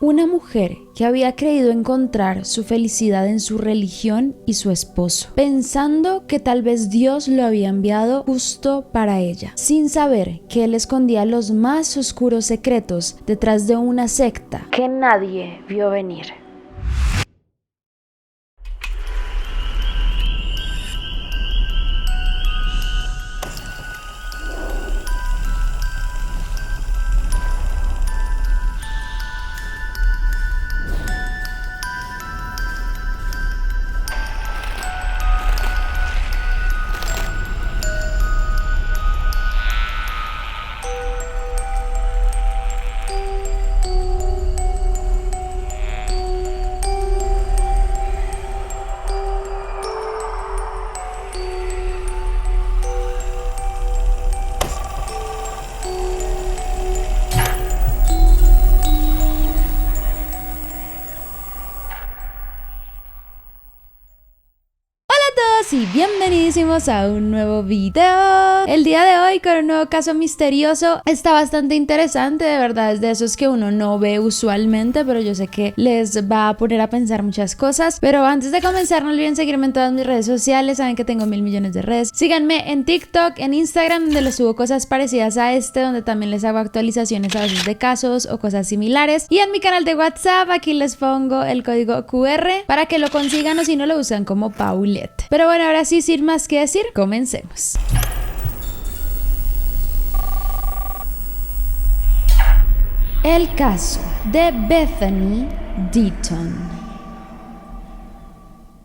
Una mujer que había creído encontrar su felicidad en su religión y su esposo, pensando que tal vez Dios lo había enviado justo para ella, sin saber que él escondía los más oscuros secretos detrás de una secta que nadie vio venir. Y bienvenidísimos a un nuevo video. El día de hoy con un nuevo caso misterioso. Está bastante interesante, de verdad, es de esos que uno no ve usualmente, pero yo sé que les va a poner a pensar muchas cosas. Pero antes de comenzar, no olviden seguirme en todas mis redes sociales. Saben que tengo 1000 millones de redes. Síganme en TikTok, en Instagram, donde les subo cosas parecidas a donde también les hago actualizaciones a veces de casos o cosas similares. Y en mi canal de WhatsApp, aquí les pongo el código QR para que lo consigan, o si no, lo usan como Paulette. Pero bueno, ahora sí, sin más que decir, comencemos. El caso de Bethany Deaton.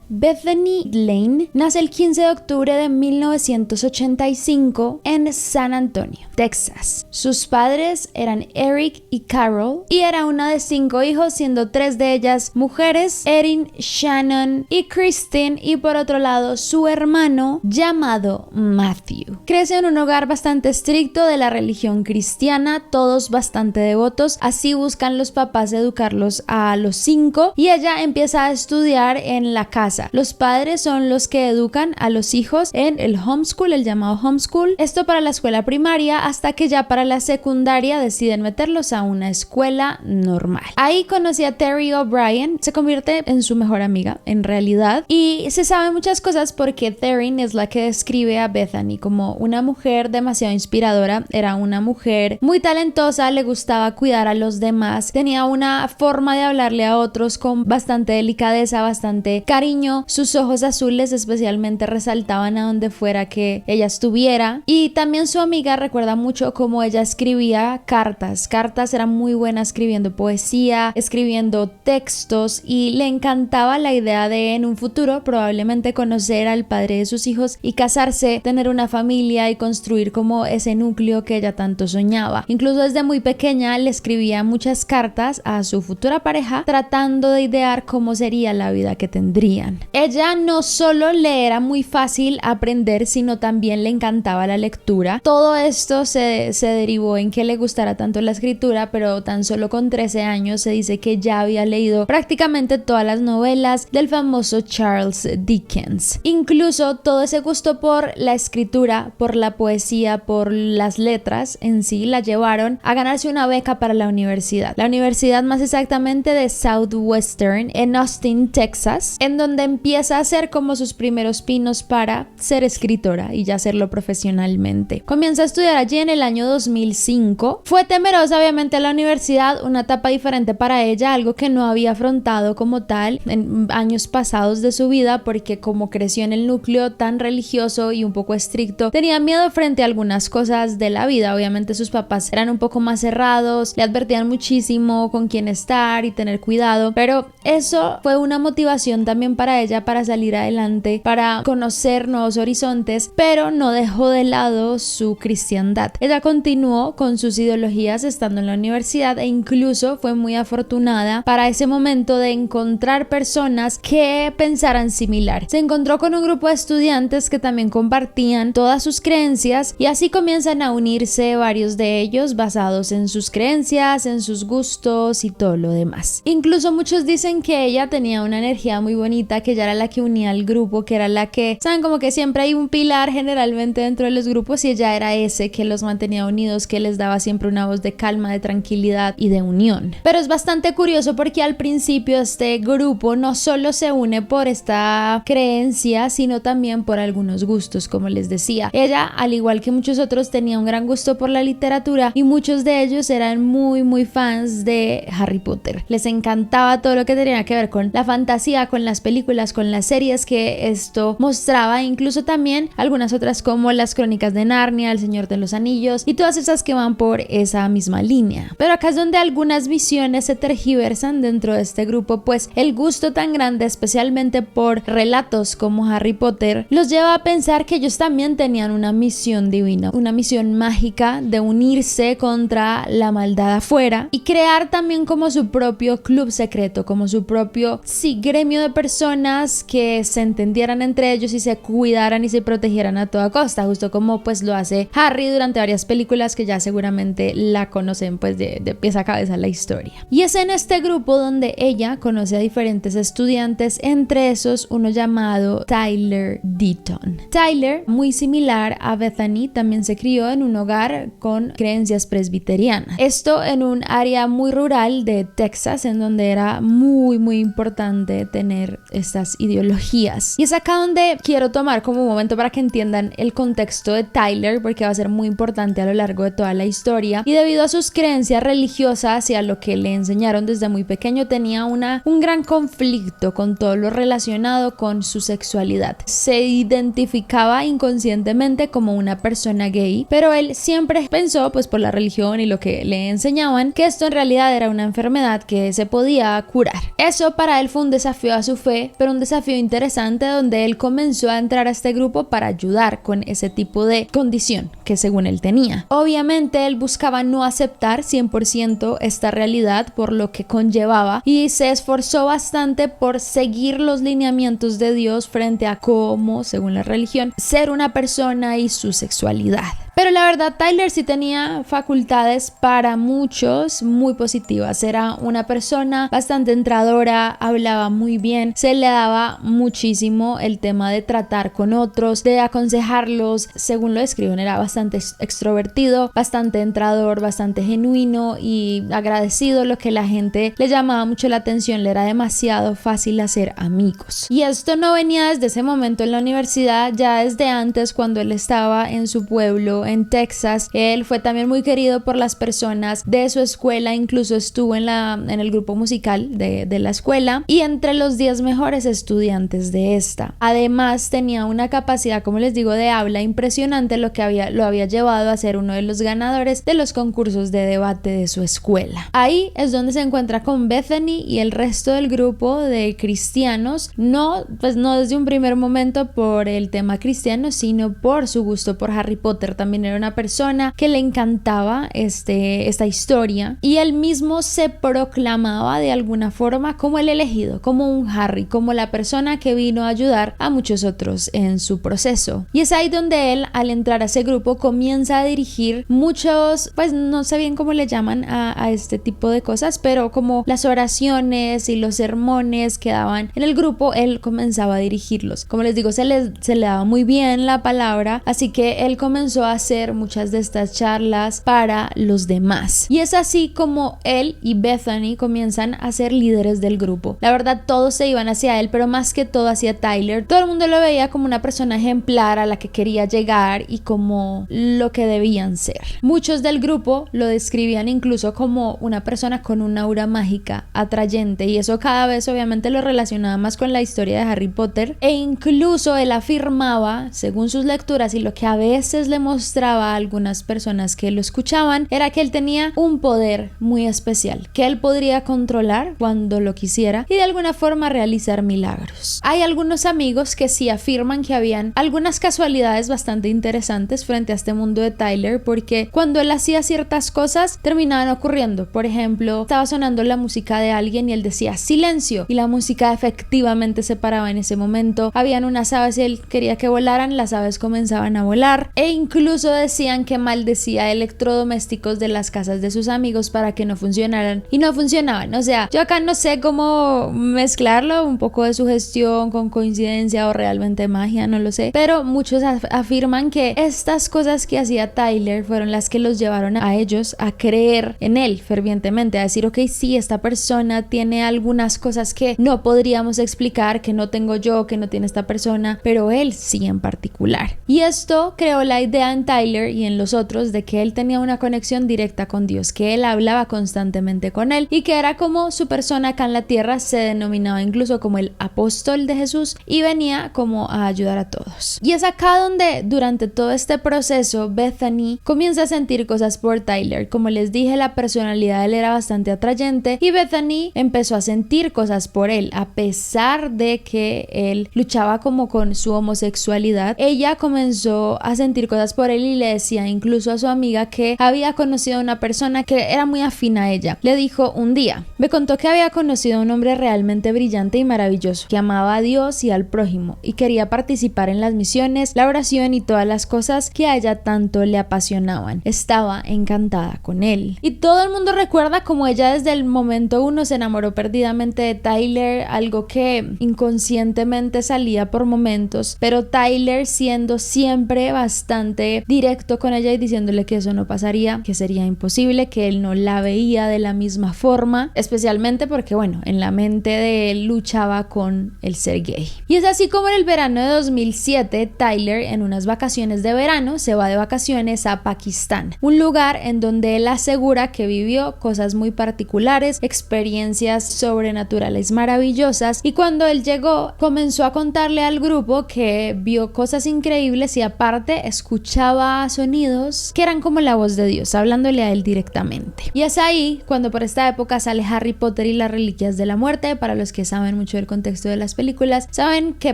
Bethany Lane nace el 15 de octubre de 1985 en San Antonio, Texas. Sus padres eran Eric y Carol, y era una de 5 hijos, siendo 3 de ellas mujeres: Erin, Shannon y Kristen, y por otro lado su hermano llamado Matthew. Crece en un hogar bastante estricto de la religión cristiana, todos bastante devotos, así buscan los papás educarlos a los 5, y ella empieza a estudiar en la casa. Los padres son los que educan a los hijos en el homeschool, el llamado homeschool, esto para la escuela primaria, hasta que ya para la secundaria deciden meterlos a una escuela normal. Ahí conocí a Terry O'Brien, se convierte en su mejor amiga en realidad, y se saben muchas cosas porque Terry es la que describe a Bethany como una mujer demasiado inspiradora. Era una mujer muy talentosa, le gustaba cuidar a los demás, tenía una forma de hablarle a otros con bastante delicadeza, bastante cariño. Sus ojos azules especialmente resaltaban a donde fuera que ella estuviera, y también su amiga recuerda mucho cómo ella escribía cartas. Era muy buena escribiendo poesía, escribiendo textos, y le encantaba la idea de en un futuro probablemente conocer al padre de sus hijos y casarse, tener una familia y construir como ese núcleo que ella tanto soñaba. Incluso desde muy pequeña le escribía muchas cartas a su futura pareja tratando de idear cómo sería la vida que tendrían. Ella no solo le era muy fácil aprender, sino también le encantaba la lectura. Todo esto se derivó en que le gustara tanto la escritura, pero tan solo con 13 años se dice que ya había leído prácticamente todas las novelas del famoso Charles Dickens. Incluso todo ese gusto por la escritura, por la poesía, por las letras en sí, la llevaron a ganarse una beca para la universidad más exactamente de Southwestern en Austin, Texas, en donde empieza a hacer como sus primeros pinos para ser escritora y ya hacerlo profesionalmente. Comienza a estudiar allí en el año 2005. Fue temerosa obviamente a la universidad, una etapa diferente para ella, algo que no había afrontado como tal en años pasados de su vida, porque como creció en el núcleo tan religioso y un poco estricto, tenía miedo frente a algunas cosas de la vida. Obviamente sus papás eran un poco más cerrados, le advertían muchísimo con quién estar y tener cuidado, pero eso fue una motivación también para ella para salir adelante, para conocer nuevos horizontes, pero no dejó de lado su cristiandad. Ella continuó con sus ideologías estando en la universidad, e incluso fue muy afortunada para ese momento de encontrar personas que pensaran similar. Se encontró con un grupo de estudiantes que también compartían todas sus creencias, y así comienzan a unirse varios de ellos basados en sus creencias, en sus gustos y todo lo demás. Incluso muchos dicen que ella tenía una energía muy bonita que ella era la que unía al grupo, que era la que, saben, como que siempre hay un pilar generalmente dentro de los grupos y ella era ese que los mantenía unidos, que les daba siempre una voz de calma, de tranquilidad y de unión. Pero es bastante curioso porque al principio este grupo no solo se une por esta creencia, sino también por algunos gustos, como les decía. Ella, al igual que muchos otros, tenía un gran gusto por la literatura y muchos de ellos eran muy fans de Harry Potter. Les encantaba todo lo que tenía que ver con la fantasía, con las películas, con las series que esto mostraba, incluso también algunas otras como las Crónicas de Narnia, El Señor de los Anillos y todas esas que van por esa misma línea. Pero acá es donde algunas visiones se tergiversan dentro de este grupo, pues el gusto tan grande, especialmente por relatos como Harry Potter, los lleva a pensar que ellos también tenían una misión divina, una misión mágica de unirse contra la maldad afuera y crear también como su propio club secreto, como su propio gremio de personas que se entendieran entre ellos y se cuidaran y se protegieran a toda costa, justo como pues lo hace Harry durante varias películas que ya seguramente la conocen pues de pies a cabeza la historia. Y es en este grupo donde ella conoce a diferentes estudiantes, entre esos uno llamado Tyler Deaton. Tyler, muy similar a Bethany, también se crió en un hogar con creencias presbiterianas. Esto en un área muy rural de Texas, en donde era muy importante tener estas ideologías. Y es acá donde quiero tomar como un momento para que entiendan el contexto de Tyler, porque va a ser muy importante a lo largo de toda la historia. Y debido a sus creencias religiosas y a lo que le enseñaron desde muy pequeño, tenía un gran conflicto con todo lo relacionado con su sexualidad. Se identificaba inconscientemente como una persona gay, pero él siempre pensó, pues por la religión y lo que le enseñaban, que esto en realidad era una enfermedad que se podía curar. Eso para él fue un desafío a su fe, pero un desafío interesante donde él comenzó a entrar a este grupo para ayudar con ese tipo de condición que según él tenía. Obviamente él buscaba no aceptar 100% esta realidad por lo que conllevaba y se esforzó bastante por seguir los lineamientos de Dios frente a cómo, según la religión, ser una persona y su sexualidad. Pero la verdad, Tyler sí tenía facultades para muchos muy positivas. Era una persona bastante entradora, hablaba muy bien, se le daba muchísimo el tema de tratar con otros, de aconsejarlos. Según lo describen, era bastante extrovertido, bastante entrador, bastante genuino y agradecido, lo que la gente le llamaba mucho la atención. Le era demasiado fácil hacer amigos. Y esto no venía desde ese momento en la universidad, ya desde antes, cuando él estaba en su pueblo en Texas. Él fue también muy querido por las personas de su escuela, incluso estuvo en el grupo musical de la escuela y entre los 10 mejores estudiantes de esta. Además tenía una capacidad, como les digo, de habla impresionante, lo que lo había llevado a ser uno de los ganadores de los concursos de debate de su escuela. Ahí es donde se encuentra con Bethany y el resto del grupo de cristianos, no desde un primer momento por el tema cristiano, sino por su gusto por Harry Potter. También era una persona que le encantaba esta historia y él mismo se proclamaba de alguna forma como el elegido, como un Harry, como la persona que vino a ayudar a muchos otros en su proceso. Y es ahí donde él, al entrar a ese grupo, comienza a dirigir muchos, pues no sé bien cómo le llaman a este tipo de cosas, pero como las oraciones y los sermones que daban en el grupo, él comenzaba a dirigirlos. Como les digo, se le daba muy bien la palabra, así que él comenzó a hacer muchas de estas charlas para los demás. Y es así como él y Bethany comienzan a ser líderes del grupo. La verdad, todos se iban hacia él, pero más que todo hacia Tyler. Todo el mundo lo veía como una persona ejemplar a la que quería llegar y como lo que debían ser. Muchos del grupo lo describían incluso como una persona con una aura mágica, atrayente, y eso cada vez obviamente lo relacionaba más con la historia de Harry Potter, e incluso él afirmaba, según sus lecturas y lo que a veces le mostraba a algunas personas que lo escuchaban, era que él tenía un poder muy especial, que él podría controlar cuando lo quisiera y de alguna forma realizar milagros. Hay algunos amigos que sí afirman que habían algunas casualidades bastante interesantes frente a este mundo de Tyler, porque cuando él hacía ciertas cosas terminaban ocurriendo. Por ejemplo, estaba sonando la música de alguien y él decía silencio y la música efectivamente se paraba en ese momento. Habían unas aves y él quería que volaran, las aves comenzaban a volar, e incluso incluso decían que maldecía electrodomésticos de las casas de sus amigos para que no funcionaran y no funcionaban. O sea, yo acá no sé cómo mezclarlo, un poco de sugestión con coincidencia o realmente magia, no lo sé, pero muchos afirman que estas cosas que hacía Tyler fueron las que los llevaron a ellos a creer en él fervientemente, a decir, ok, sí, esta persona tiene algunas cosas que no podríamos explicar, que no tengo yo, que no tiene esta persona, pero él sí en particular. Y esto creó la idea en Tyler y en los otros de que él tenía una conexión directa con Dios, que él hablaba constantemente con él y que era como su persona acá en la tierra, se denominaba incluso como el apóstol de Jesús y venía como a ayudar a todos. Y es acá donde durante todo este proceso Bethany comienza a sentir cosas por Tyler. Como les dije, la personalidad de él era bastante atrayente y Bethany empezó a sentir cosas por él, a pesar de que él luchaba como con su homosexualidad. Ella comenzó a sentir cosas por él y le decía incluso a su amiga que había conocido a una persona que era muy afín a ella. Le dijo un día, me contó que había conocido a un hombre realmente brillante y maravilloso, que amaba a Dios y al prójimo y quería participar en las misiones, la oración y todas las cosas que a ella tanto le apasionaban. Estaba encantada con él. Y todo el mundo recuerda como ella desde el momento uno se enamoró perdidamente de Tyler, algo que inconscientemente salía por momentos, pero Tyler siendo siempre bastante directo con ella y diciéndole que eso no pasaría, que sería imposible, que él no la veía de la misma forma, especialmente porque bueno, en la mente de él luchaba con el ser gay. Y es así como en el verano de 2007 Tyler, en unas vacaciones de verano, se va de vacaciones a Pakistán, un lugar en donde él asegura que vivió cosas muy particulares, experiencias sobrenaturales maravillosas, y cuando él llegó comenzó a contarle al grupo que vio cosas increíbles y aparte escuchaba sonidos que eran como la voz de Dios hablándole a él directamente. Y es ahí cuando por esta época sale Harry Potter y las Reliquias de la Muerte. Para los que saben mucho del contexto de las películas, saben qué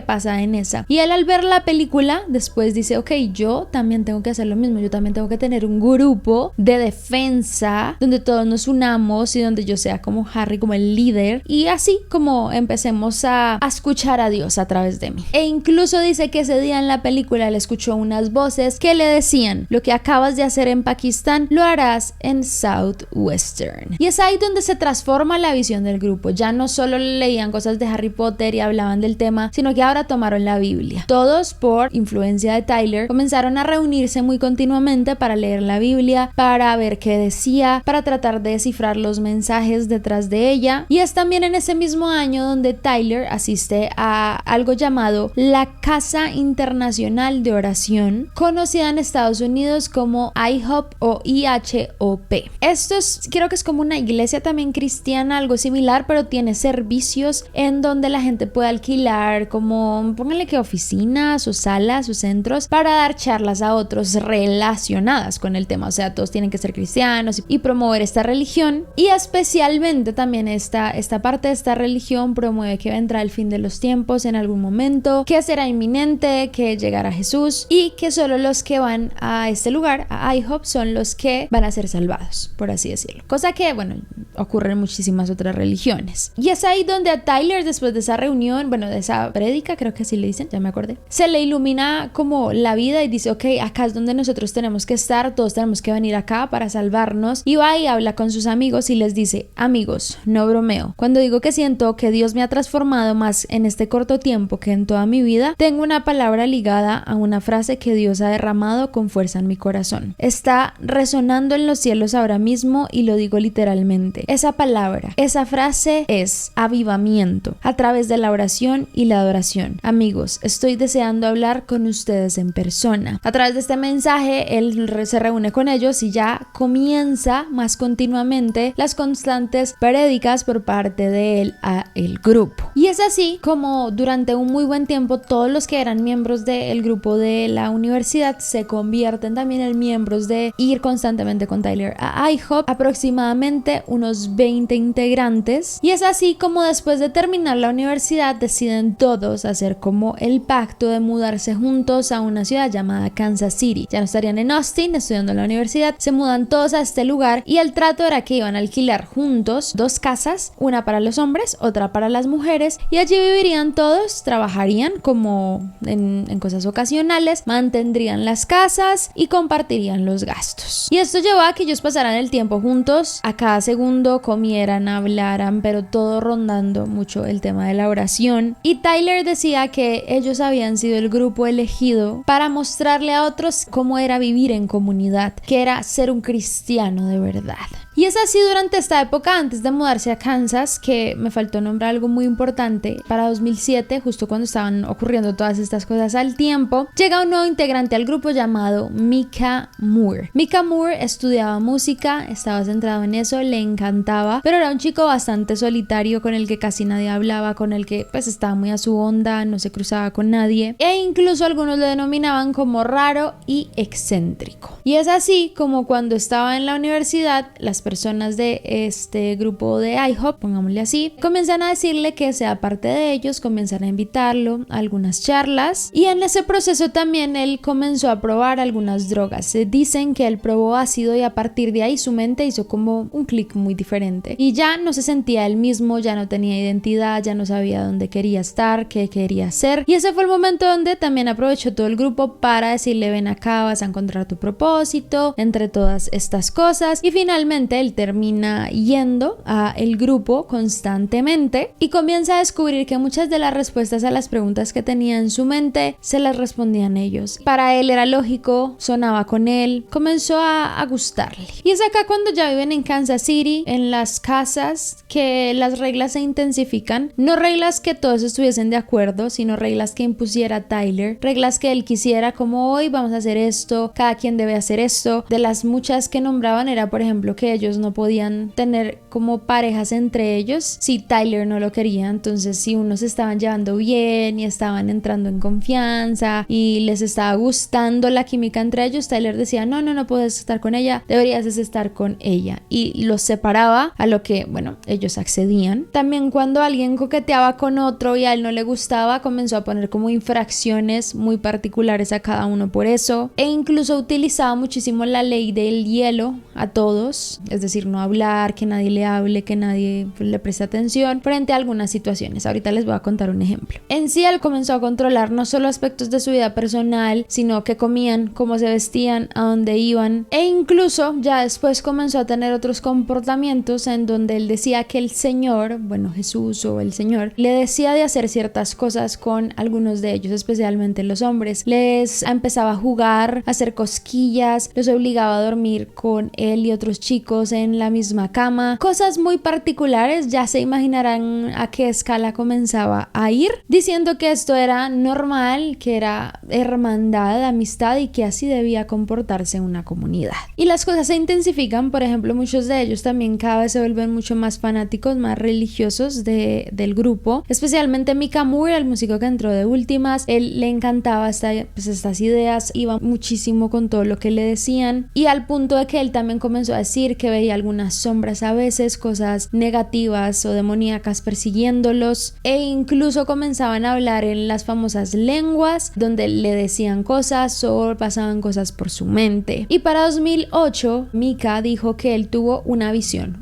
pasa en esa. Y él al ver la película después dice, ok, yo también tengo que hacer lo mismo, yo también tengo que tener un grupo de defensa donde todos nos unamos y donde yo sea como Harry, como el líder, y así como empecemos a escuchar a Dios a través de mí. E incluso dice que ese día en la película él escuchó unas voces que le decían, lo que acabas de hacer en Pakistán lo harás en Southwestern. Y es ahí donde se transforma la visión del grupo. Ya no solo leían cosas de Harry Potter y hablaban del tema, sino que ahora tomaron la Biblia. Todos, por influencia de Tyler, comenzaron a reunirse muy continuamente para leer la Biblia, para ver qué decía, para tratar de descifrar los mensajes detrás de ella. Y es también en ese mismo año donde Tyler asiste a algo llamado la Casa Internacional de Oración, conocida en Estados Unidos como IHOP o IHOP. Esto creo que es como una iglesia también cristiana, algo similar, pero tiene servicios en donde la gente puede alquilar como, pónganle que oficinas o salas o centros para dar charlas a otros relacionadas con el tema. O sea, todos tienen que ser cristianos y promover esta religión, y especialmente también esta parte de esta religión promueve que vendrá el fin de los tiempos en algún momento, que será inminente, que llegará Jesús y que solo los que van a este lugar, a IHOP, son los que van a ser salvados, por así decirlo. Cosa que, bueno, ocurre en muchísimas otras religiones. Y es ahí donde a Tyler, después de esa reunión, bueno, de esa prédica, creo que así le dicen, ya me acordé, se le ilumina como la vida y dice, ok, acá es donde nosotros tenemos que estar, todos tenemos que venir acá para salvarnos. Y va y habla con sus amigos y les dice, amigos, no bromeo, cuando digo que siento que Dios me ha transformado más en este corto tiempo que en toda mi vida, tengo una palabra ligada a una frase que Dios ha derramado con fuerza en mi corazón. Está resonando en los cielos ahora mismo y lo digo literalmente. Esa palabra, esa frase es avivamiento a través de la oración y la adoración. Amigos, estoy deseando hablar con ustedes en persona. A través de este mensaje, él se reúne con ellos y ya comienza más continuamente las constantes prédicas por parte de él a el grupo. Y es así como durante un muy buen tiempo todos los que eran miembros del grupo de la universidad se convierten también en miembros de ir constantemente con Tyler a IHOP, aproximadamente unos 20 integrantes. Y es así como después de terminar la universidad deciden todos hacer como el pacto de mudarse juntos a una ciudad llamada Kansas City. Ya no estarían en Austin estudiando en la universidad, se mudan todos a este lugar y el trato era que iban a alquilar juntos 2 casas, una para los hombres, otra para las mujeres, y allí vivirían todos, trabajarían como en cosas ocasionales, mantendrían las casas y compartirían los gastos. Y esto llevó a que ellos pasaran el tiempo juntos, a cada segundo comieran, hablaran, pero todo rondando mucho el tema de la oración. Y Tyler decía que ellos habían sido el grupo elegido para mostrarle a otros cómo era vivir en comunidad, que era ser un cristiano de verdad. Y es así durante esta época, antes de mudarse a Kansas, que me faltó nombrar algo muy importante. Para 2007, justo cuando estaban ocurriendo todas estas cosas al tiempo, llega un nuevo integrante al grupo llamado Micah Moore. Micah Moore estudiaba música, estaba centrado en eso, le encantaba, pero era un chico bastante solitario con el que casi nadie hablaba, con el que pues estaba muy a su onda, no se cruzaba con nadie, e incluso algunos lo denominaban como raro y excéntrico. Y es así como cuando estaba en la universidad, las personas de este grupo de IHOP, pongámosle así, comienzan a decirle que sea parte de ellos, comienzan a invitarlo a algunas charlas, y en ese proceso también él comenzó a probar algunas drogas. Se dicen que él probó ácido y a partir de ahí su mente hizo como un clic muy diferente y ya no se sentía él mismo, ya no tenía identidad, ya no sabía dónde quería estar, qué quería hacer, y ese fue el momento donde también aprovechó todo el grupo para decirle: ven acá, vas a encontrar tu propósito entre todas estas cosas. Y finalmente él termina yendo a el grupo constantemente y comienza a descubrir que muchas de las respuestas a las preguntas que tenía en su mente se las respondían ellos. Para él era lógico, sonaba con él, comenzó a gustarle. Y es acá cuando ya viven en Kansas City, en las casas, que las reglas se intensifican. No reglas que todos estuviesen de acuerdo, sino reglas que impusiera Tyler, reglas que él quisiera, como hoy vamos a hacer esto, cada quien debe hacer esto. De las muchas que nombraban era, por ejemplo, que ellos no podían tener como parejas entre ellos si Tyler no lo quería. Entonces, si unos se estaban llevando bien y estaban entrando en confianza y les estaba gustando la química entre ellos, Tyler decía: no puedes estar con ella, deberías estar con ella, y los separaba, a lo que, bueno, ellos accedían. También cuando alguien coqueteaba con otro y a él no le gustaba, comenzó a poner como infracciones muy particulares a cada uno por eso, e incluso utilizaba muchísimo la ley del hielo a todos, es decir, no hablar, que nadie le hable, que nadie le preste atención frente a algunas situaciones. Ahorita les voy a contar un ejemplo. En sí, él comenzó a controlar no solo aspectos de su vida personal, sino qué comían, cómo se vestían, a dónde iban, e incluso ya después comenzó a tener otros comportamientos en donde él decía que el Señor, bueno, Jesús o el Señor, le decía de hacer ciertas cosas con algunos de ellos, especialmente los hombres. Les empezaba a jugar, a hacer cosquillas, los obligaba a dormir con él y otros chicos en la misma cama, cosas muy particulares. Ya se imaginarán a qué escala comenzaba a ir, diciendo que esto era normal, que era hermandad, amistad y que así debía comportarse una comunidad. Y las cosas se intensifican. Por ejemplo, muchos de ellos también cada vez se vuelven mucho más fanáticos, más religiosos del grupo, especialmente Micah Moore, el músico que entró de últimas. Él le encantaba estas ideas, iba muchísimo con todo lo que le decían, y al punto de que él también comenzó a decir que veía algunas sombras a veces, cosas negativas o demoníacas persiguiéndolos, e incluso comenzaban a hablar en las famosas lenguas donde le decían cosas o pasaban cosas por su mente. Y para 2008 Micah dijo que él tuvo una visión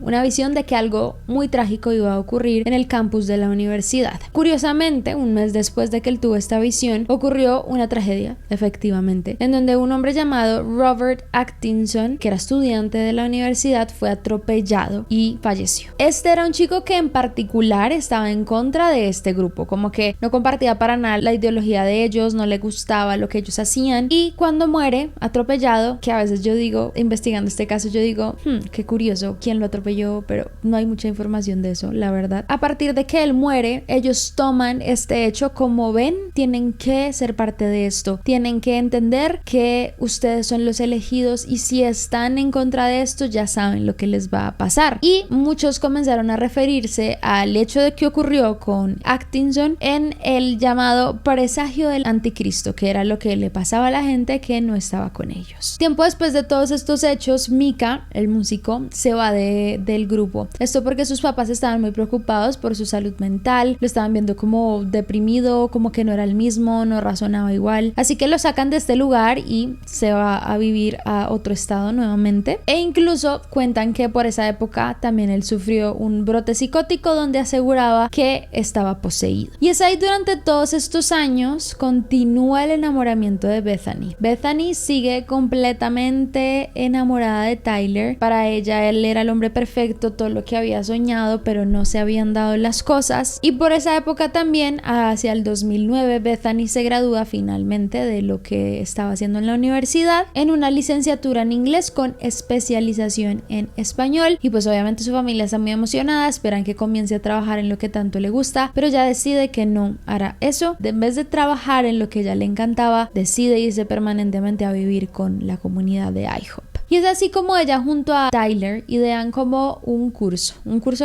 de que algo muy trágico iba a ocurrir en el campus de la universidad. Curiosamente, un mes después de que él tuvo esta visión, ocurrió una tragedia, efectivamente, en donde un hombre llamado Robert Atkinson, que era estudiante de la universidad, fue atropellado y falleció. Este era un chico que en particular estaba en contra de este grupo, como que no compartía para nada la ideología de ellos, no le gustaba lo que ellos hacían, y cuando muere atropellado, que a veces yo digo, investigando este caso, yo digo, qué curioso, quién lo atropelló, pero no hay mucha información de eso, la verdad. A partir de que él muere, ellos toman este hecho como: ven, tienen que ser parte de esto, tienen que entender que ustedes son los elegidos y si están en contra de esto ya saben lo que les va a pasar. Y muchos comenzaron a referirse al hecho de que ocurrió con Atkinson en el llamado presagio del anticristo, que era lo que le pasaba a la gente que no estaba con ellos. Tiempo después de todos estos hechos, Micah, el músico, se va del grupo. Esto porque sus papás estaban muy preocupados por su salud mental, lo estaban viendo como deprimido, como que no era el mismo, no razonaba igual, así que lo sacan de este lugar y se va a vivir a otro estado nuevamente. E incluso cuentan que por esa época también él sufrió un brote psicótico donde aseguraba que estaba poseído. Y es ahí, durante todos estos años, continúa el enamoramiento de Bethany. Bethany. Bethany sigue completamente enamorada de Tyler. Para ella él era el hombre perfecto, todo lo que había soñado, pero no se habían dado las cosas. Y por esa época también, hacia el 2009, Bethany se gradúa finalmente de lo que estaba haciendo en la universidad en una licenciatura en inglés con especialización en español. Y pues obviamente su familia está muy emocionada, esperan que comience a trabajar en lo que tanto le gusta, pero ya decide que no hará eso. En vez de trabajar en lo que ella le encantaba, decide irse permanentemente a vivir con la comunidad de IHOP. Y es así como ella junto a Tyler idean como un curso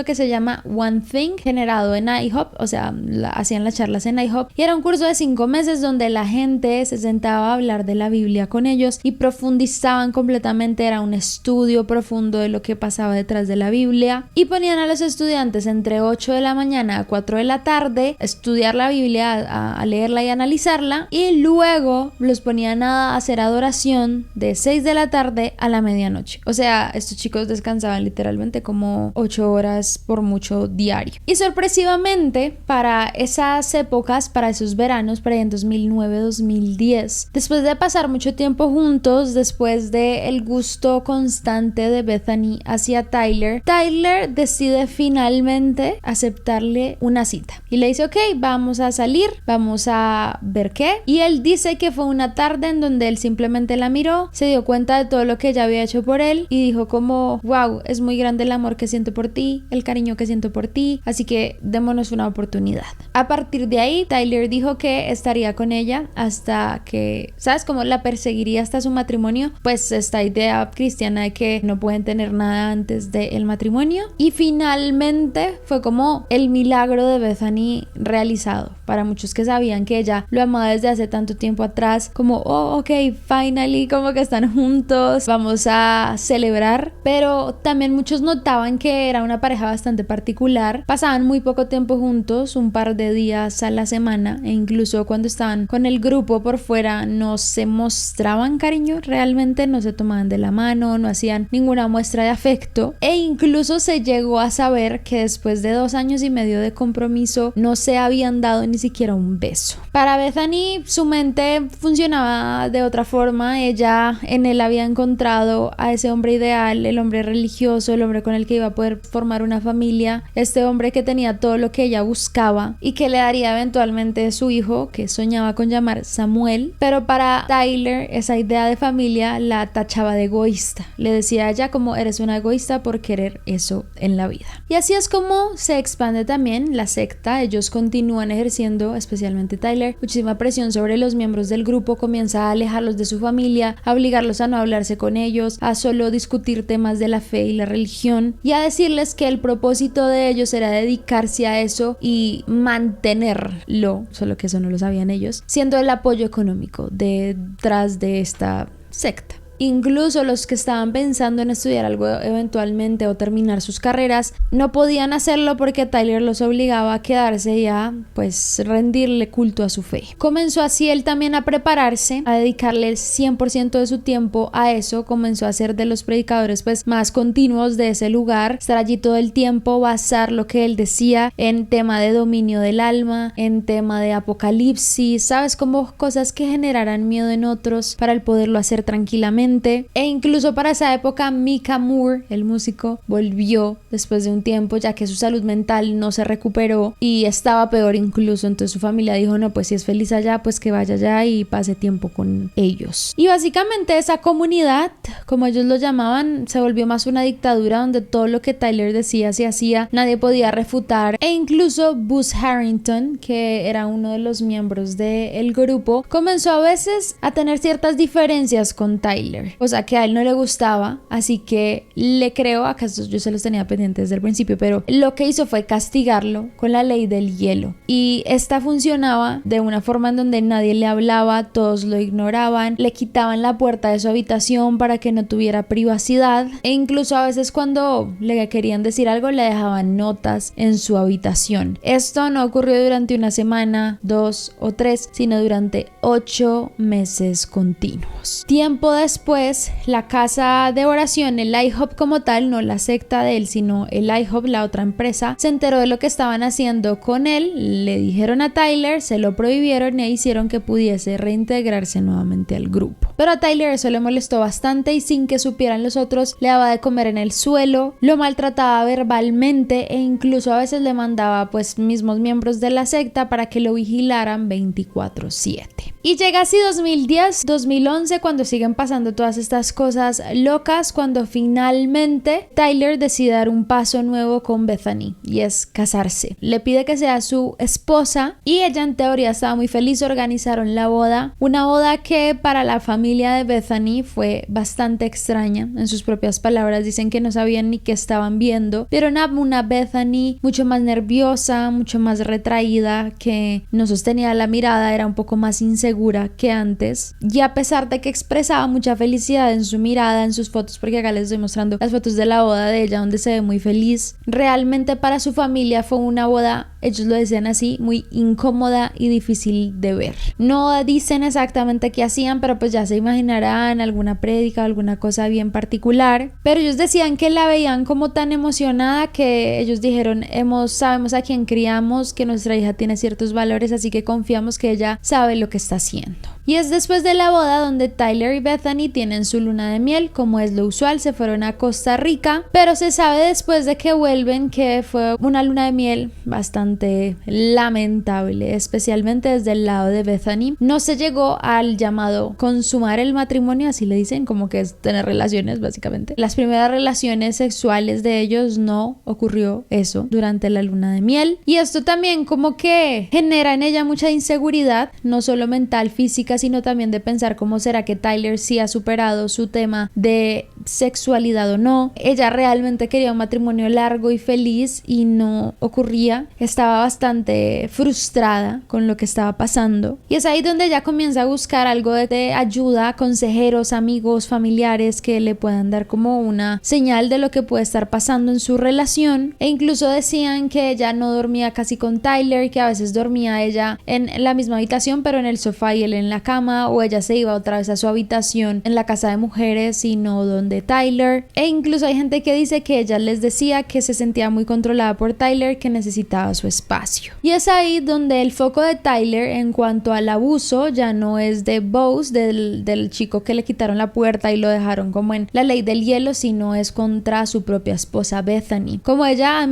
que se llama One Thing, generado en IHOP, o sea, hacían las charlas en IHOP, y era un curso de 5 meses donde la gente se sentaba a hablar de la Biblia con ellos y profundizaban completamente, era un estudio profundo de lo que pasaba detrás de la Biblia, y ponían a los estudiantes entre 8 de la mañana a 4 de la tarde a estudiar la Biblia, a leerla y analizarla, y luego los ponían a hacer adoración de 6 de la tarde a la medianoche. O sea, estos chicos descansaban literalmente como 8 horas por mucho diario. Y sorpresivamente, para esas épocas, para esos veranos, para en 2009-2010, después de pasar mucho tiempo juntos, después de el gusto constante de Bethany hacia Tyler, Tyler decide finalmente aceptarle una cita. Y le dice, ok, vamos a salir, vamos a ver qué. Y él dice que fue una tarde en donde él simplemente la miró, se dio cuenta de todo lo que ella había hecho por él y dijo como, wow, es muy grande el amor que siento por ti, el cariño que siento por ti, así que démonos una oportunidad. A partir de ahí, Tyler dijo que estaría con ella hasta que, ¿sabes? Como la perseguiría hasta su matrimonio, pues esta idea cristiana de que no pueden tener nada antes del matrimonio. Y finalmente fue como el milagro de Bethany realizado. Para muchos que sabían que ella lo amaba desde hace tanto tiempo atrás, como, oh, ok, finally, como que están juntos, vamos a celebrar. Pero también muchos notaban que era una pareja bastante particular, pasaban muy poco tiempo juntos, un par de días a la semana, e incluso cuando estaban con el grupo por fuera no se mostraban cariño, realmente no se tomaban de la mano, no hacían ninguna muestra de afecto, e incluso se llegó a saber que después de 2 años y medio de compromiso no se habían dado ni siquiera un beso. Para Bethany su mente funcionaba de otra forma, ella en él había encontrado a ese hombre ideal, el hombre religioso, el hombre con el que iba a poder formar una familia, este hombre que tenía todo lo que ella buscaba y que le daría eventualmente su hijo, que soñaba con llamar Samuel. Pero para Tyler esa idea de familia la tachaba de egoísta, le decía a ella como, eres una egoísta por querer eso en la vida. Y así es como se expande también la secta. Ellos continúan ejerciendo, especialmente Tyler, muchísima presión sobre los miembros del grupo, comienza a alejarlos de su familia, a obligarlos a no hablarse con ellos, a solo discutir temas de la fe y la religión, y a decirles que el propósito de ellos era dedicarse a eso y mantenerlo, solo que eso no lo sabían ellos, siendo el apoyo económico detrás de esta secta. Incluso los que estaban pensando en estudiar algo eventualmente o terminar sus carreras no podían hacerlo porque Tyler los obligaba a quedarse y a pues rendirle culto a su fe. Comenzó así él también a prepararse, a dedicarle el 100% de su tiempo a eso. Comenzó a ser de los predicadores pues más continuos de ese lugar, estar allí todo el tiempo, basar lo que él decía en tema de dominio del alma, en tema de apocalipsis, sabes, como cosas que generaran miedo en otros para el poderlo hacer tranquilamente. E incluso para esa época Micah Moore, el músico, volvió después de un tiempo ya que su salud mental no se recuperó y estaba peor incluso. Entonces su familia dijo, no, pues si es feliz allá, pues que vaya allá y pase tiempo con ellos. Y básicamente esa comunidad, como ellos lo llamaban, se volvió más una dictadura donde todo lo que Tyler decía se hacía, nadie podía refutar. E incluso Buzz Harrington, que era uno de los miembros del grupo, comenzó a veces a tener ciertas diferencias con Tyler, o sea que a él no le gustaba, así que le creó, acaso yo se los tenía pendientes desde el principio, pero lo que hizo fue castigarlo con la ley del hielo, y esta funcionaba de una forma en donde nadie le hablaba, todos lo ignoraban, le quitaban la puerta de su habitación para que no tuviera privacidad, e incluso a veces cuando le querían decir algo le dejaban notas en su habitación. Esto no ocurrió durante una semana, 2 o 3, sino durante 8 meses continuos. Tiempo después después la casa de oración, el IHOP como tal, no la secta de él, sino el IHOP, la otra empresa, se enteró de lo que estaban haciendo con él, le dijeron a Tyler, se lo prohibieron e hicieron que pudiese reintegrarse nuevamente al grupo. Pero a Tyler eso le molestó bastante y sin que supieran los otros le daba de comer en el suelo, lo maltrataba verbalmente e incluso a veces le mandaba pues mismos miembros de la secta para que lo vigilaran 24/7. Y llega así 2010, 2011 cuando siguen pasando todas estas cosas locas, cuando finalmente Tyler decide dar un paso nuevo con Bethany y es casarse. Le pide que sea su esposa y ella en teoría estaba muy feliz, organizaron la boda, una boda que para la familia de Bethany fue bastante extraña. En sus propias palabras dicen que no sabían ni qué estaban viendo, pero una Bethany mucho más nerviosa, mucho más retraída, que no sostenía la mirada, era un poco más insegura que antes, y a pesar de que expresaba mucha felicidad en su mirada, en sus fotos, porque acá les estoy mostrando las fotos de la boda de ella donde se ve muy feliz, realmente para su familia fue una boda, ellos lo decían así, muy incómoda y difícil de ver. No dicen exactamente qué hacían, pero pues ya se imaginarán alguna prédica o alguna cosa bien particular, pero ellos decían que la veían como tan emocionada que ellos dijeron, sabemos a quién criamos, que nuestra hija tiene ciertos valores, así que confiamos que ella sabe lo que está haciendo. Y es después de la boda donde Tyler y Bethany tienen su luna de miel, como es lo usual, se fueron a Costa Rica, pero se sabe después de que vuelven que fue una luna de miel bastante lamentable, especialmente desde el lado de Bethany. No se llegó al llamado consumar el matrimonio, así le dicen, como que es tener relaciones básicamente. Las primeras relaciones sexuales de ellos no ocurrió eso durante la luna de miel, y esto también como que genera en ella mucha inseguridad, no solo mental, física, sino también de pensar cómo será que Tyler sí ha superado su tema de sexualidad o no. Ella realmente quería un matrimonio largo y feliz y no ocurría. Estaba bastante frustrada con lo que estaba pasando y es ahí donde ella comienza a buscar algo de ayuda, consejeros, amigos, familiares que le puedan dar como una señal de lo que puede estar pasando en su relación, e incluso decían que ella no dormía casi con Tyler, que a veces dormía ella en la misma habitación pero en el sofá y él en la cama, o ella se iba otra vez a su habitación en la casa de mujeres y no donde Tyler, e incluso hay gente que dice que ella les decía que se sentía muy controlada por Tyler, que necesitaba su espacio. Y es ahí donde el foco de Tyler en cuanto al abuso ya no es de Bose, del chico que le quitaron la puerta y lo dejaron como en la ley del hielo, sino es contra su propia esposa Bethany. Como ella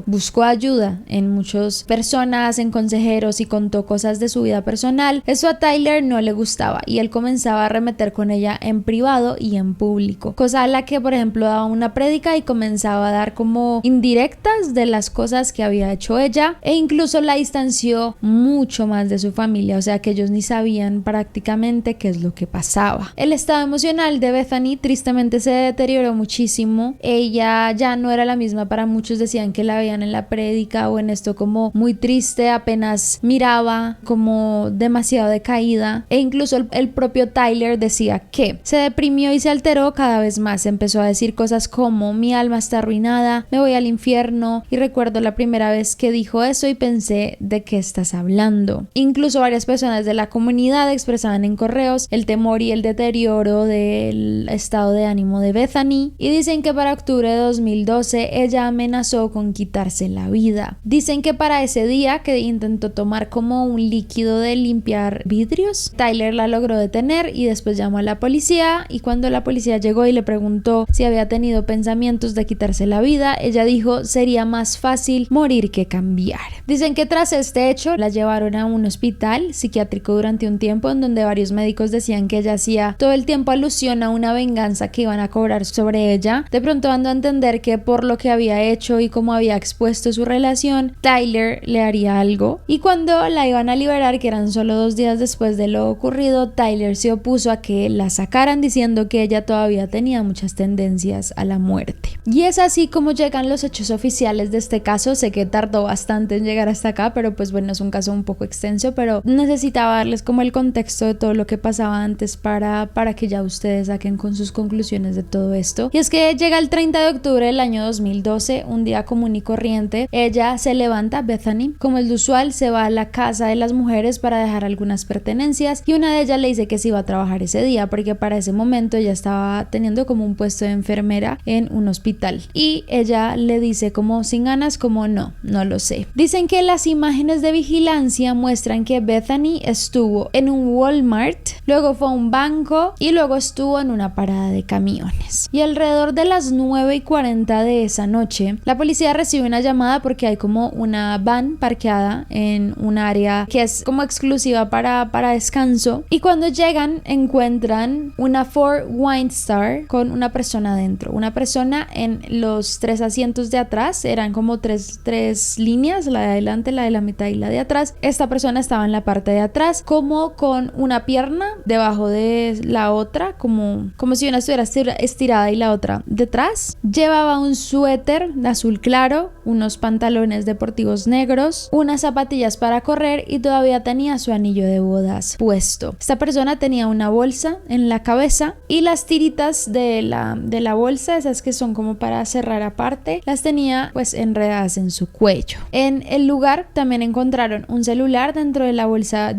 buscó ayuda en muchas personas, en consejeros, y contó cosas de su vida personal, eso a Tyler no le gustaba y él comenzaba a arremeter con ella en privado y en público, cosa a la que por ejemplo daba una prédica y comenzaba a dar como indirectas de las cosas que había hecho ella, e incluso la distanció mucho más de su familia, o sea que ellos ni sabían prácticamente qué es lo que pasaba. El estado emocional de Bethany tristemente se deterioró muchísimo, ella ya no era la misma, para muchos decían que la veían en la prédica o en esto como muy triste, apenas miraba, como demasiado decaída, e incluso el propio Tyler decía que se deprimió y se alteró cada vez más, empezó a decir cosas como mi alma está arruinada, me voy al infierno, y recuerdo la primera vez que dijo eso y pensé ¿de qué estás hablando? Incluso varias personas de la comunidad expresaban en correos el temor y el deterioro del estado de ánimo de Bethany, y dicen que para octubre de 2012 ella amenazó con quitarse la vida. Dicen que para ese día que intentó tomar como un líquido de limpiar vidrios, Tyler la logró detener y después llamó a la policía, y cuando la policía llegó y le preguntó si había tenido pensamientos de quitarse la vida, ella dijo sería más fácil morir que cambiar. Dicen que tras este hecho la llevaron a un hospital psiquiátrico durante un tiempo en donde varios médicos decían que ella hacía todo el tiempo alusión a una venganza que iban a cobrar sobre ella, de pronto dando a entender que por lo que había hecho y cómo había expuesto su relación, Tyler le haría algo, y cuando la iban a liberar, que eran solo 2 días después de lo ocurrido, Tyler se opuso a que la sacaran diciendo indicando que ella todavía tenía muchas tendencias a la muerte. Y es así como llegan los hechos oficiales de este caso. Sé que tardó bastante en llegar hasta acá, pero pues bueno, es un caso un poco extenso, pero necesitaba darles como el contexto de todo lo que pasaba antes para que ya ustedes saquen con sus conclusiones de todo esto. Y es que llega el 30 de octubre del año 2012, un día común y corriente. Ella se levanta, Bethany, como es lo usual, se va a la casa de las mujeres para dejar algunas pertenencias, y una de ellas le dice que se iba a trabajar ese día porque para ese momento ella estaba teniendo como un puesto de enfermera en un hospital, y ella le dice como sin ganas, como no lo sé. Dicen que las imágenes de vigilancia muestran que Bethany estuvo en un Walmart, luego fue a un banco y luego estuvo en una parada de camiones. Y alrededor de las 9:40 de esa noche, la policía recibe una llamada porque hay como una van parqueada en un área que es como exclusiva para descanso, y cuando llegan encuentran una Ford Windstar con una persona dentro, una persona en los 3 asientos de atrás. Eran como tres líneas, la de adelante, la de la mitad y la de atrás. Esta persona estaba en la parte de atrás como con una pierna debajo de la otra, como si una estuviera estirada y la otra detrás. Llevaba un suéter azul claro, unos pantalones deportivos negros, unas zapatillas para correr y todavía tenía su anillo de bodas puesto. Esta persona tenía una bolsa en la cabeza y las tiritas de la bolsa, esas que son como para cerrar aparte, las tenía pues enredadas en su cuello. En el lugar también encontraron un celular dentro de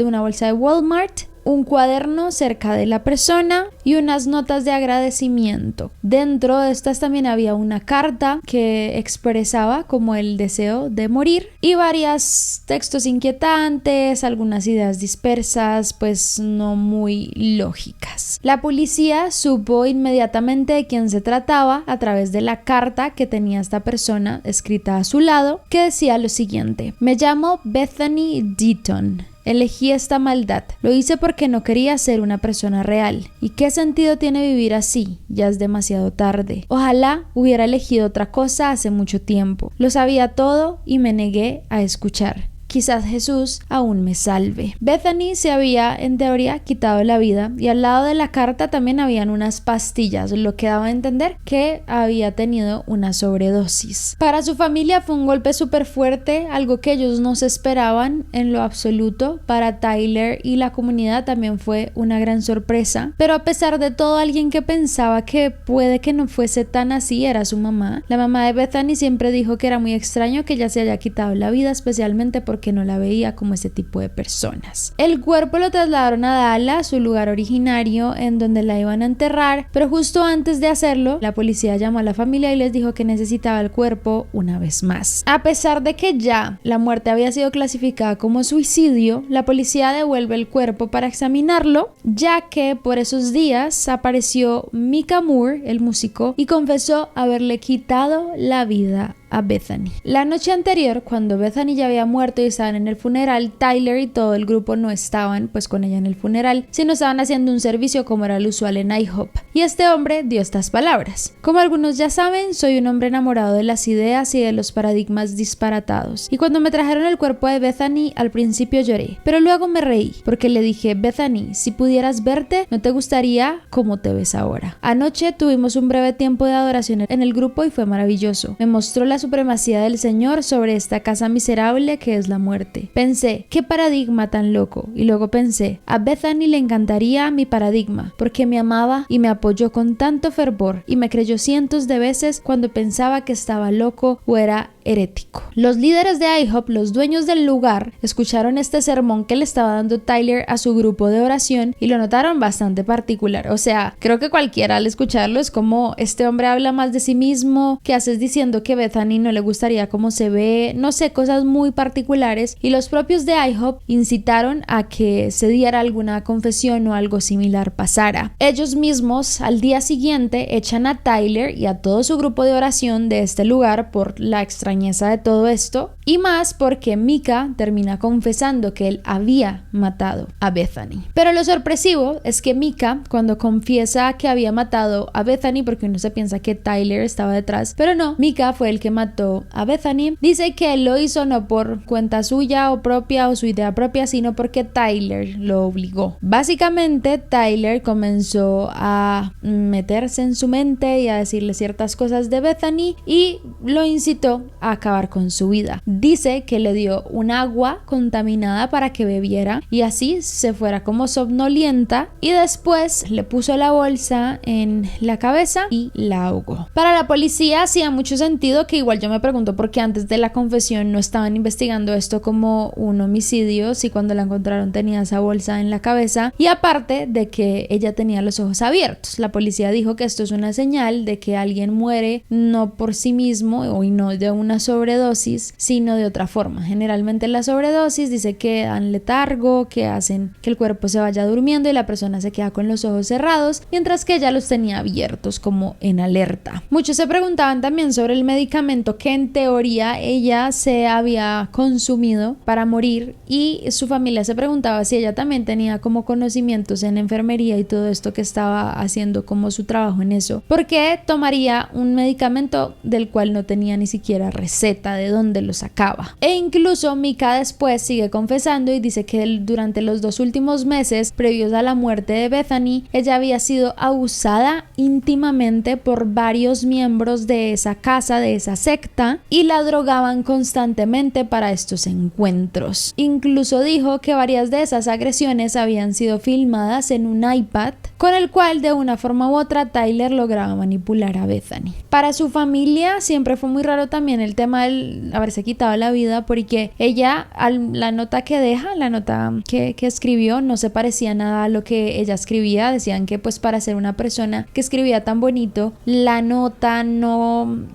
una bolsa de Walmart, un cuaderno cerca de la persona y unas notas de agradecimiento. Dentro de estas también había una carta que expresaba como el deseo de morir y varios textos inquietantes, algunas ideas dispersas, pues no muy lógicas. La policía supo inmediatamente de quién se trataba a través de la carta que tenía esta persona escrita a su lado, que decía lo siguiente: me llamo Bethany Deaton. Elegí esta maldad. Lo hice porque no quería ser una persona real. ¿Y qué sentido tiene vivir así? Ya es demasiado tarde. Ojalá hubiera elegido otra cosa hace mucho tiempo. Lo sabía todo y me negué a escuchar. Quizás Jesús aún me salve. Bethany se había, en teoría, quitado la vida, y al lado de la carta también habían unas pastillas, lo que daba a entender que había tenido una sobredosis. Para su familia fue un golpe súper fuerte, algo que ellos no se esperaban en lo absoluto. Para Tyler y la comunidad también fue una gran sorpresa, pero a pesar de todo, alguien que pensaba que puede que no fuese tan así era su mamá. La mamá de Bethany siempre dijo que era muy extraño que ella se haya quitado la vida, especialmente porque no la veía como ese tipo de personas. El cuerpo lo trasladaron a Dallas, su lugar originario, en donde la iban a enterrar, pero justo antes de hacerlo, la policía llamó a la familia y les dijo que necesitaba el cuerpo una vez más. A pesar de que ya la muerte había sido clasificada como suicidio, la policía devuelve el cuerpo para examinarlo, ya que por esos días apareció Micah Moore, el músico, y confesó haberle quitado la vida a Bethany. La noche anterior, cuando Bethany ya había muerto y estaban en el funeral, Tyler y todo el grupo no estaban pues con ella en el funeral, sino estaban haciendo un servicio como era lo usual en IHOP. Y este hombre dio estas palabras: como algunos ya saben, soy un hombre enamorado de las ideas y de los paradigmas disparatados. Y cuando me trajeron el cuerpo de Bethany, al principio lloré, pero luego me reí, porque le dije: Bethany, si pudieras verte, ¿no te gustaría cómo te ves ahora? Anoche tuvimos un breve tiempo de adoración en el grupo y fue maravilloso. Me mostró la supremacía del Señor sobre esta casa miserable que es la muerte. Pensé, qué paradigma tan loco, y luego pensé, a Bethany le encantaría mi paradigma, porque me amaba y me apoyó con tanto fervor y me creyó cientos de veces cuando pensaba que estaba loco o era herético. Los líderes de IHOP, los dueños del lugar, escucharon este sermón que le estaba dando Tyler a su grupo de oración y lo notaron bastante particular. O sea, creo que cualquiera al escucharlo es como, este hombre habla más de sí mismo, ¿qué haces diciendo que Bethany no le gustaría cómo se ve? No sé, cosas muy particulares, y los propios de IHOP incitaron a que se diera alguna confesión o algo similar pasara. Ellos mismos al día siguiente echan a Tyler y a todo su grupo de oración de este lugar por la extraña extrañeza de todo esto, y más porque Micah termina confesando que él había matado a Bethany. Pero lo sorpresivo es que Micah, cuando confiesa que había matado a Bethany, porque uno se piensa que Tyler estaba detrás, pero no, Micah fue el que mató a Bethany, dice que él lo hizo no por cuenta suya o propia o su idea propia, sino porque Tyler lo obligó. Básicamente, Tyler comenzó a meterse en su mente y a decirle ciertas cosas de Bethany y lo incitó a acabar con su vida. Dice que le dio un agua contaminada para que bebiera y así se fuera como somnolienta, y después le puso la bolsa en la cabeza y la ahogó. Para la policía hacía mucho sentido, que igual yo me pregunto por qué antes de la confesión no estaban investigando esto como un homicidio si cuando la encontraron tenía esa bolsa en la cabeza, y aparte de que ella tenía los ojos abiertos. La policía dijo que esto es una señal de que alguien muere no por sí mismo o no de una sobredosis, sino de otra forma. Generalmente la sobredosis dice que dan letargo, que hacen que el cuerpo se vaya durmiendo y la persona se queda con los ojos cerrados, mientras que ella los tenía abiertos como en alerta. Muchos se preguntaban también sobre el medicamento que en teoría ella se había consumido para morir, y su familia se preguntaba si ella también tenía como conocimientos en enfermería y todo esto, que estaba haciendo como su trabajo en eso. ¿Por qué tomaría un medicamento del cual no tenía ni siquiera receta de dónde lo sacaba? E incluso Micah después sigue confesando y dice que durante los 2 últimos meses previos a la muerte de Bethany, ella había sido abusada íntimamente por varios miembros de esa casa, de esa secta, y la drogaban constantemente para estos encuentros. Incluso dijo que varias de esas agresiones habían sido filmadas en un iPad, con el cual de una forma u otra Tyler lograba manipular a Bethany. Para su familia siempre fue muy raro también el tema del haberse quitado la vida, porque ella, la nota que deja, la nota que escribió, no se parecía nada a lo que ella escribía. Decían que pues para ser una persona que escribía tan bonito, la nota no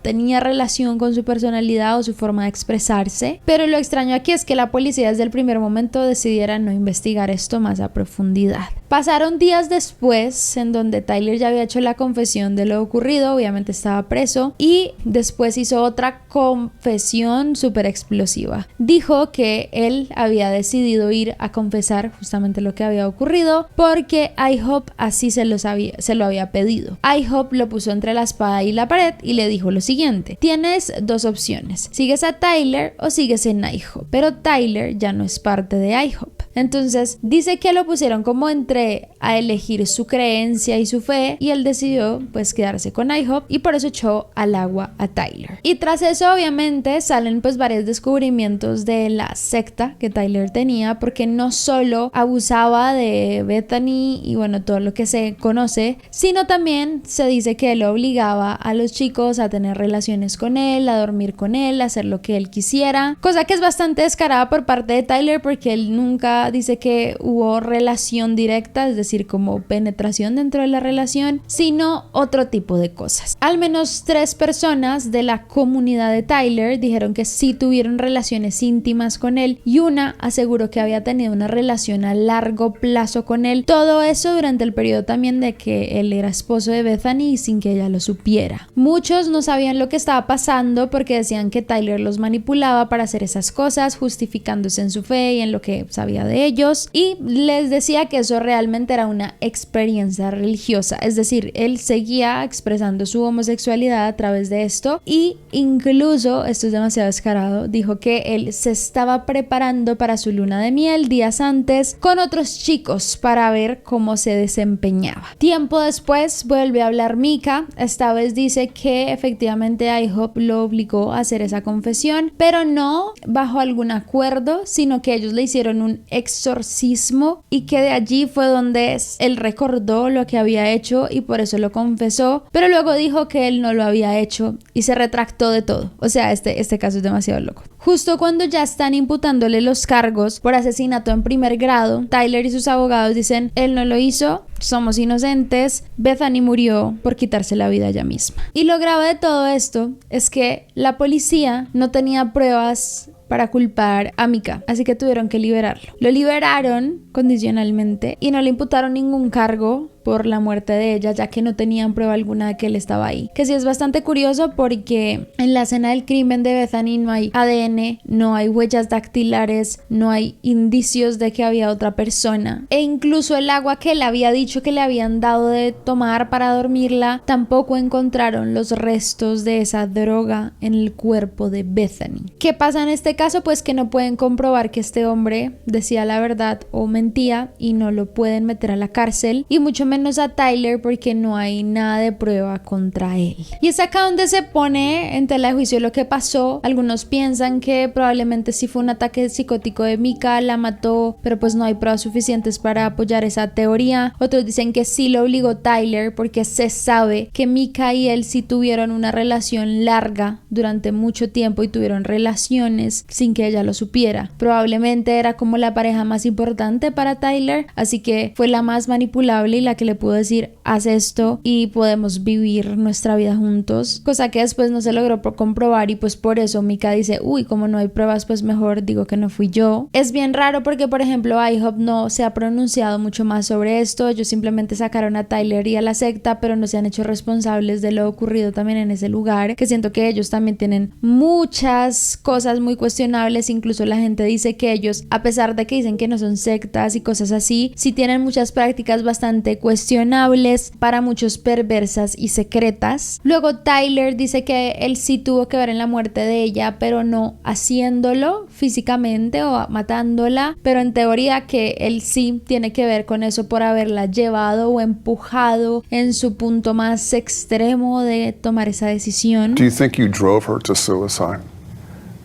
tenía relación con su personalidad o su forma de expresarse. Pero lo extraño aquí es que la policía desde el primer momento decidiera no investigar esto más a profundidad. Pasaron días después en donde Tyler ya había hecho la confesión de lo ocurrido, obviamente estaba preso, y después hizo otra confesión súper explosiva. Dijo que él había decidido ir a confesar justamente lo que había ocurrido porque IHOP así se lo había pedido. IHOP lo puso entre la espada y la pared y le dijo lo siguiente: tienes 2 opciones, sigues a Tyler o sigues en IHOP, pero Tyler ya no es parte de IHOP. Entonces dice que lo pusieron como entre a elegir su creencia y su fe, y él decidió pues quedarse con IHOP y por eso echó al agua a Tyler. Y tras eso obviamente salen pues varios descubrimientos de la secta que Tyler tenía, porque no solo abusaba de Bethany y bueno todo lo que se conoce, sino también se dice que él obligaba a los chicos a tener relaciones con él, a dormir con él, a hacer lo que él quisiera, cosa que es bastante descarada por parte de Tyler porque él nunca dice que hubo relación directa, es decir, como penetración dentro de la relación, sino otro tipo de cosas. Al menos 3 personas de la comunidad de Tyler dijeron que sí tuvieron relaciones íntimas con él, y una aseguró que había tenido una relación a largo plazo con él. Todo eso durante el periodo también de que él era esposo de Bethany y sin que ella lo supiera. Muchos no sabían lo que estaba pasando porque decían que Tyler los manipulaba para hacer esas cosas, justificándose en su fe y en lo que sabía de ellos, y les decía que eso realmente era una experiencia religiosa, es decir, él seguía expresando su homosexualidad a través de esto, y incluso, esto es demasiado descarado, dijo que él se estaba preparando para su luna de miel días antes con otros chicos para ver cómo se desempeñaba. Tiempo después vuelve a hablar Micah, esta vez dice que efectivamente IHOP lo obligó a hacer esa confesión, pero no bajo algún acuerdo, sino que ellos le hicieron un exorcismo y que de allí fue donde él recordó lo que había hecho y por eso lo confesó, pero luego dijo que él no lo había hecho y se retractó de todo. O sea, este caso es demasiado loco. Justo cuando ya están imputándole los cargos por asesinato en primer grado, Tyler y sus abogados dicen: él no lo hizo, somos inocentes, Bethany murió por quitarse la vida ella misma. Y lo grave de todo esto es que la policía no tenía pruebas para culpar a Micah, así que tuvieron que liberarlo. Lo liberaron condicionalmente y no le imputaron ningún cargo por la muerte de ella, ya que no tenían prueba alguna de que él estaba ahí. Que sí es bastante curioso porque en la escena del crimen de Bethany no hay ADN, no hay huellas dactilares, no hay indicios de que había otra persona. E incluso el agua que él había dicho que le habían dado de tomar para dormirla, tampoco encontraron los restos de esa droga en el cuerpo de Bethany. ¿Qué pasa en este caso? Pues que no pueden comprobar que este hombre decía la verdad o mentía y no lo pueden meter a la cárcel, y mucho menos a Tyler porque no hay nada de prueba contra él. Y es acá donde se pone en tela de juicio lo que pasó. Algunos piensan que probablemente sí fue un ataque psicótico de Micah, la mató, pero pues no hay pruebas suficientes para apoyar esa teoría. Otros dicen que sí lo obligó Tyler porque se sabe que Micah y él sí tuvieron una relación larga durante mucho tiempo y tuvieron relaciones sin que ella lo supiera. Probablemente era como la pareja más importante para Tyler, así que fue la más manipulable y la que le pudo decir haz esto y podemos vivir nuestra vida juntos, cosa que después no se logró comprobar, y pues por eso Micah dice uy, como no hay pruebas, pues mejor digo que no fui yo. Es bien raro porque por ejemplo IHOP no se ha pronunciado mucho más sobre esto. Ellos simplemente sacaron a Tyler y a la secta, pero no se han hecho responsables de lo ocurrido también en ese lugar, que siento que ellos también tienen muchas cosas muy cuestionables. Incluso la gente dice que ellos, a pesar de que dicen que no son sectas y cosas así, sí tienen muchas prácticas bastante cuestionables, para muchos perversas y secretas. Luego Tyler dice que él sí tuvo que ver en la muerte de ella, pero no haciéndolo físicamente o matándola, pero en teoría que él sí tiene que ver con eso por haberla llevado o empujado en su punto más extremo de tomar esa decisión. Do you think you drove her to suicide?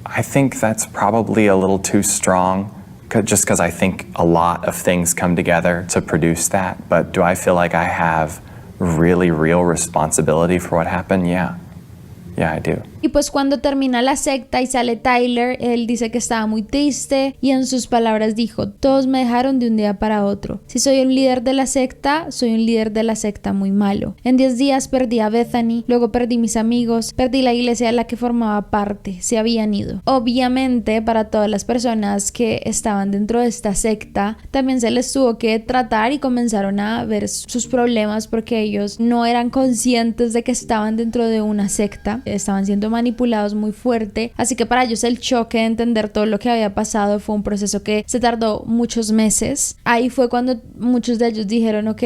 I think that's probably a little too strong, just because I think a lot of things come together to produce that. But do I feel like I have really real responsibility for what happened? Yeah, I do. Y pues cuando termina la secta y sale Tyler, él dice que estaba muy triste y en sus palabras dijo: todos me dejaron de un día para otro. Si soy un líder de la secta, soy un líder de la secta muy malo. En 10 días perdí a Bethany, luego perdí mis amigos, perdí la iglesia de la que formaba parte, se habían ido. Obviamente para todas las personas que estaban dentro de esta secta, también se les tuvo que tratar y comenzaron a ver sus problemas porque ellos no eran conscientes de que estaban dentro de una secta, estaban siendo manipulados muy fuerte, así que para ellos el choque de entender todo lo que había pasado fue un proceso que se tardó muchos meses. Ahí fue cuando muchos de ellos dijeron ok,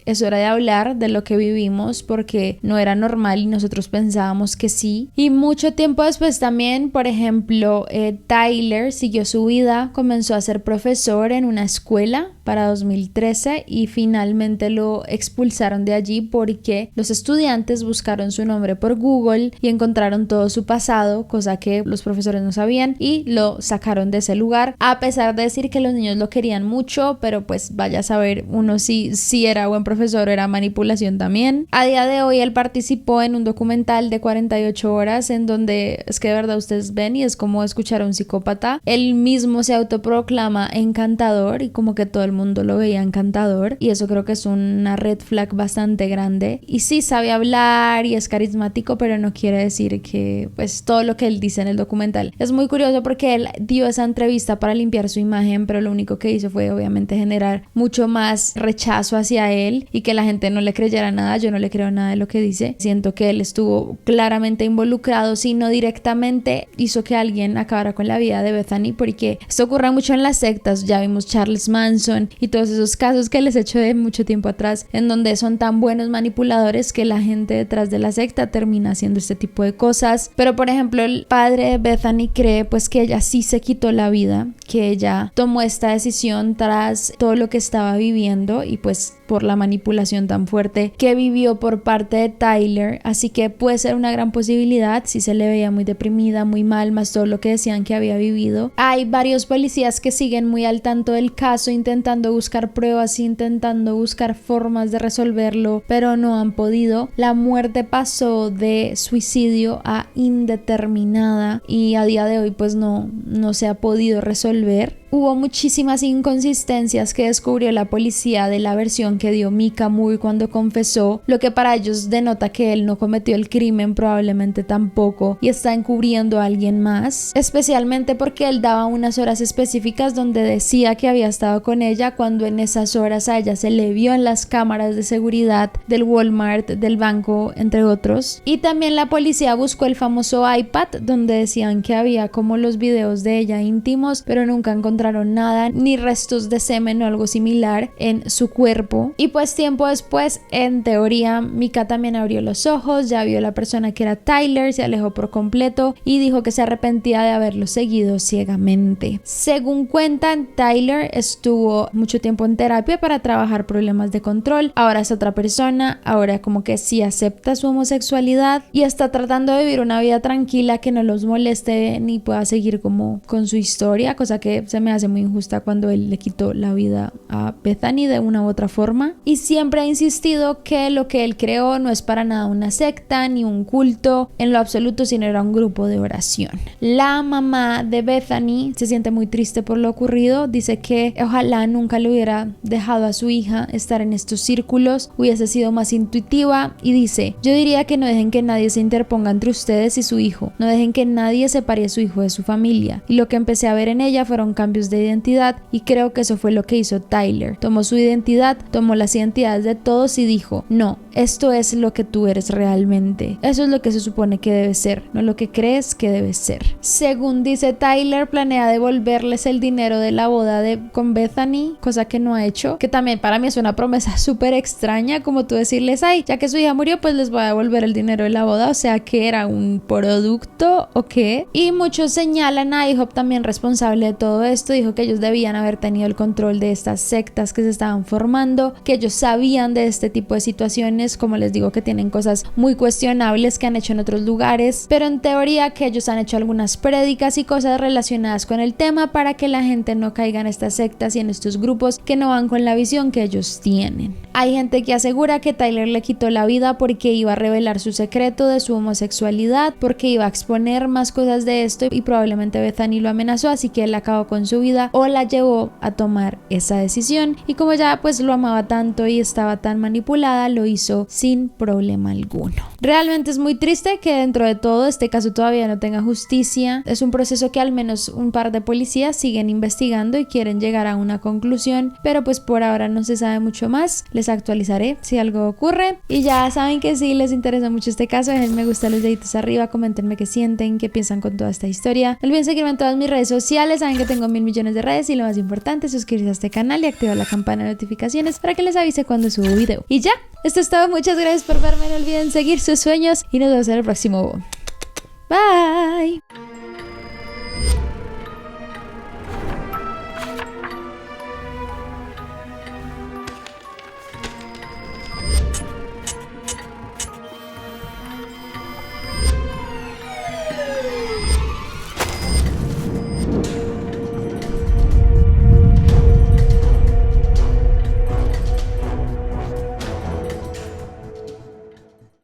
es hora de hablar de lo que vivimos porque no era normal y nosotros pensábamos que sí. Y mucho tiempo después también, por ejemplo, Tyler siguió su vida, comenzó a ser profesor en una escuela para 2013 y finalmente lo expulsaron de allí porque los estudiantes buscaron su nombre por Google y encontraron todo su pasado, cosa que los profesores no sabían, y lo sacaron de ese lugar, a pesar de decir que los niños lo querían mucho, pero pues vaya a saber uno si era buen profesor o era manipulación también. A día de hoy él participó en un documental de 48 horas en donde es que de verdad ustedes ven y es como escuchar a un psicópata. Él mismo se autoproclama encantador y como que todo el mundo lo veía encantador, y eso creo que es una red flag bastante grande. Y sí sabe hablar y es carismático, pero no quiere decir que pues todo lo que él dice en el documental. Es muy curioso porque él dio esa entrevista para limpiar su imagen, pero lo único que hizo fue obviamente generar mucho más rechazo hacia él y que la gente no le creyera nada. Yo no le creo nada de lo que dice. Siento que él estuvo claramente involucrado, si no directamente hizo que alguien acabara con la vida de Bethany, porque esto ocurre mucho en las sectas. Ya vimos Charles Manson y todos esos casos que les echo de mucho tiempo atrás, en donde son tan buenos manipuladores que la gente detrás de la secta termina haciendo este tipo de cosas. Pero por ejemplo el padre de Bethany cree pues que ella sí se quitó la vida, que ella tomó esta decisión tras todo lo que estaba viviendo y pues por la manipulación tan fuerte que vivió por parte de Tyler. Así que puede ser una gran posibilidad si se le veía muy deprimida, muy mal, más todo lo que decían que había vivido. Hay varios policías que siguen muy al tanto del caso, intentando buscar pruebas, intentando buscar formas de resolverlo, pero no han podido. La muerte pasó de suicidio a indeterminada y a día de hoy pues no se ha podido resolver. Hubo muchísimas inconsistencias que descubrió la policía de la versión que dio Micah Moore cuando confesó, lo que para ellos denota que él no cometió el crimen, probablemente tampoco, y está encubriendo a alguien más, especialmente porque él daba unas horas específicas donde decía que había estado con ella, cuando en esas horas a ella se le vio en las cámaras de seguridad del Walmart, del banco, entre otros. Y también la policía buscó el famoso iPad donde decían que había como los videos de ella íntimos, pero nunca encontraron nada, ni restos de semen o algo similar en su cuerpo. Y pues tiempo después, en teoría, Micah también abrió los ojos, ya vio a la persona que era Tyler, se alejó por completo y dijo que se arrepentía de haberlo seguido ciegamente. Según cuentan, Tyler estuvo mucho tiempo en terapia para trabajar problemas de control. Ahora es otra persona, ahora como que sí acepta su homosexualidad y está tratando de vivir una vida tranquila que no los moleste ni pueda seguir como con su historia, cosa que se me hace muy injusta cuando él le quitó la vida a Bethany de una u otra forma. Y siempre ha insistido que lo que él creó no es para nada una secta ni un culto en lo absoluto, sino era un grupo de oración. La mamá de Bethany se siente muy triste por lo ocurrido, dice que ojalá nunca le hubiera dejado a su hija estar en estos círculos, hubiese sido más intuitiva, y dice: yo diría que no dejen que nadie se interponga entre ustedes y su hijo, no dejen que nadie separe a su hijo de su familia. Y lo que empecé a ver en ella fueron cambios de identidad, y creo que eso fue lo que hizo Tyler. Tomó su identidad, tomó las identidades de todos y dijo: no, esto es lo que tú eres realmente, eso es lo que se supone que debe ser, no lo que crees que debe ser. Según dice Tyler, planea devolverles el dinero de la boda con Bethany, cosa que no ha hecho, que también para mí es una promesa súper extraña, como tú decirles: ay, ya que su hija murió, pues les voy a devolver el dinero de la boda, o sea, que era un producto o qué. Y muchos señalan a IHOP también responsable de todo esto. Dijo que ellos debían haber tenido el control de estas sectas que se estaban formando, que ellos sabían de este tipo de situaciones, como les digo, que tienen cosas muy cuestionables que han hecho en otros lugares, pero en teoría que ellos han hecho algunas prédicas y cosas relacionadas con el tema para que la gente no caiga en estas sectas y en estos grupos que no van con la visión que ellos tienen. Hay gente que asegura que Tyler le quitó la vida porque iba a revelar su secreto de su homosexualidad, porque iba a exponer más cosas de esto, y probablemente Bethany lo amenazó, así que él acabó con su vida o la llevó a tomar esa decisión, y como ya pues lo amaba tanto y estaba tan manipulada, lo hizo sin problema alguno. Realmente es muy triste que dentro de todo este caso todavía no tenga justicia. Es un proceso que al menos un par de policías siguen investigando y quieren llegar a una conclusión, pero pues por ahora no se sabe mucho más. Les actualizaré si algo ocurre, y ya saben que si les interesa mucho este caso, dejen me gusta, los deditos arriba, coméntenme qué sienten, qué piensan con toda esta historia. No olviden seguirme en todas mis redes sociales, saben que tengo 1000 millones de redes, y lo más importante, suscribirse a este canal y activar la campana de notificaciones para que les avise cuando subo video. Y ya, esto es todo, muchas gracias por verme, no olviden seguir sus sueños y nos vemos en el próximo. Bye.